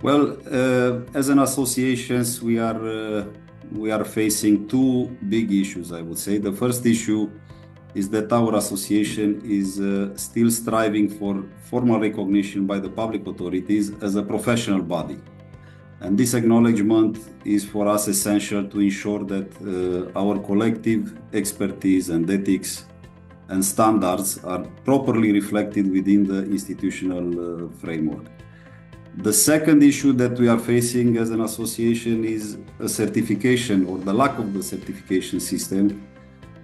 Well, as an associations, we are facing two big issues, I would say. The first issue is that our association is still striving for formal recognition by the public authorities as a professional body. And this acknowledgement is for us essential to ensure that our collective expertise and ethics and standards are properly reflected within the institutional framework. The second issue that we are facing as an association is a certification or the lack of the certification system,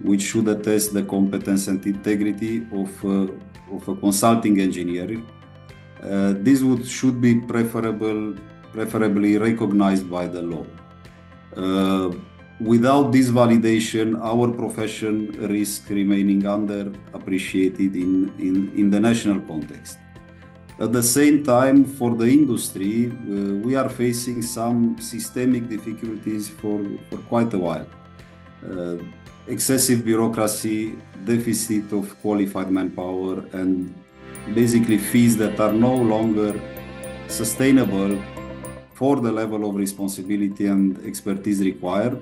which should attest the competence and integrity of a consulting engineer. This should be preferably recognized by the law. Without this validation, our profession risks remaining underappreciated in the national context. At the same time, for the industry, we are facing some systemic difficulties for quite a while. Excessive bureaucracy, deficit of qualified manpower, and basically fees that are no longer sustainable for the level of responsibility and expertise required.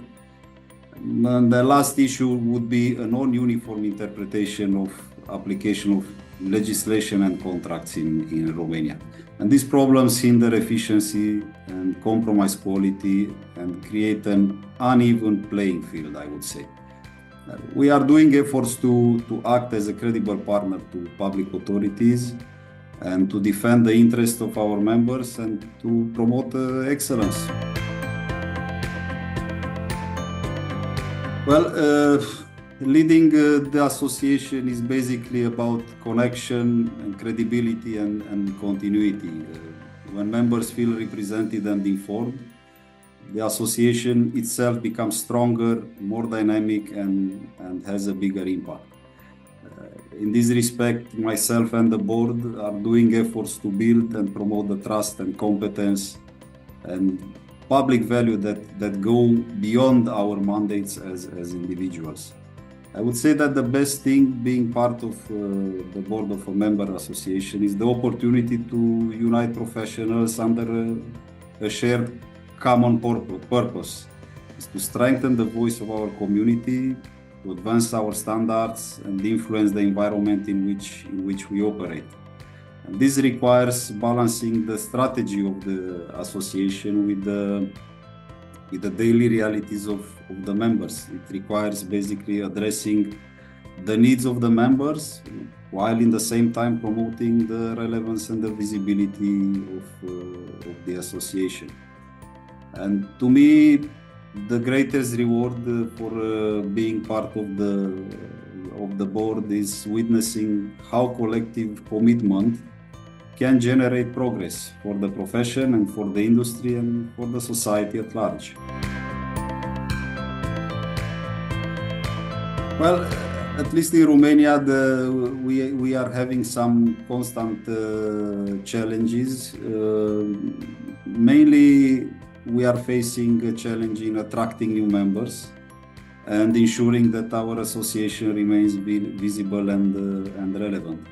And the last issue would be a non-uniform interpretation of application of legislation and contracts in Romania. And these problems hinder efficiency and compromise quality and create an uneven playing field, I would say. We are doing efforts to act as a credible partner to public authorities and to defend the interests of our members and to promote excellence. Well, leading the association is basically about connection and credibility and continuity. When members feel represented and informed, the association itself becomes stronger, more dynamic, and has a bigger impact. In this respect, myself and the board are doing efforts to build and promote the trust and competence and public value that go beyond our mandates as individuals. I would say that the best thing being part of the board of a member association is the opportunity to unite professionals under a shared common purpose, is to strengthen the voice of our community, to advance our standards and influence the environment in which we operate. And this requires balancing the strategy of the association with the daily realities of the members. It requires basically addressing the needs of the members while in the same time promoting the relevance and the visibility of the association. And to me, the greatest reward for being part of the board is witnessing how collective commitment can generate progress for the profession and for the industry and for the society at large. Well, at least in Romania, we are having some constant challenges. Mainly, we are facing a challenge in attracting new members and ensuring that our association remains visible and relevant.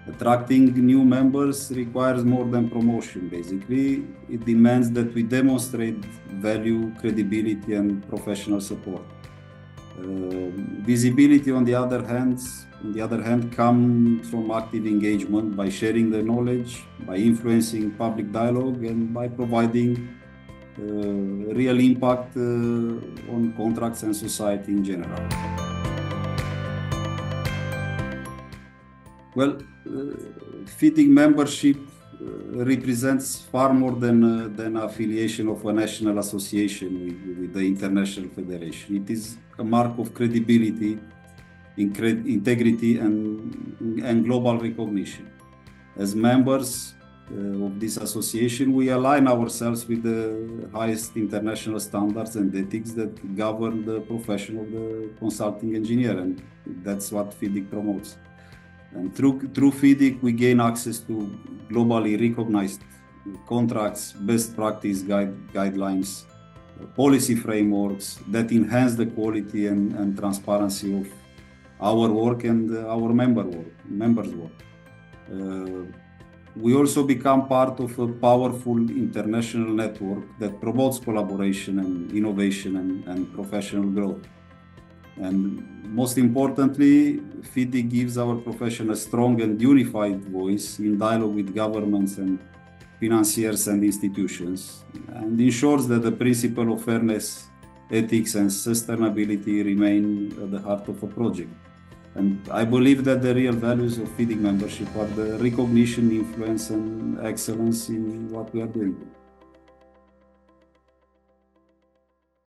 Attracting new members requires more than promotion, basically. It demands that we demonstrate value, credibility, and professional support. Visibility, on the other hand, comes from active engagement by sharing the knowledge, by influencing public dialogue, and by providing real impact on contracts and society in general. Well, FIDIC membership represents far more than affiliation of a national association with the international federation. It is a mark of credibility, integrity, and global recognition. As members of this association, we align ourselves with the highest international standards and ethics that govern the profession of the consulting engineer, and that's what FIDIC promotes. And through FIDIC, we gain access to globally recognized contracts, best practice guidelines, policy frameworks that enhance the quality and transparency of our work and our members' work. we also become part of a powerful international network that promotes collaboration and innovation and professional growth. And most importantly, FIDI gives our profession a strong and unified voice in dialogue with governments and financiers and institutions, and ensures that the principle of fairness, ethics, and sustainability remain at the heart of a project. And I believe that the real values of FIDIC membership are the recognition, influence, and excellence in what we are doing.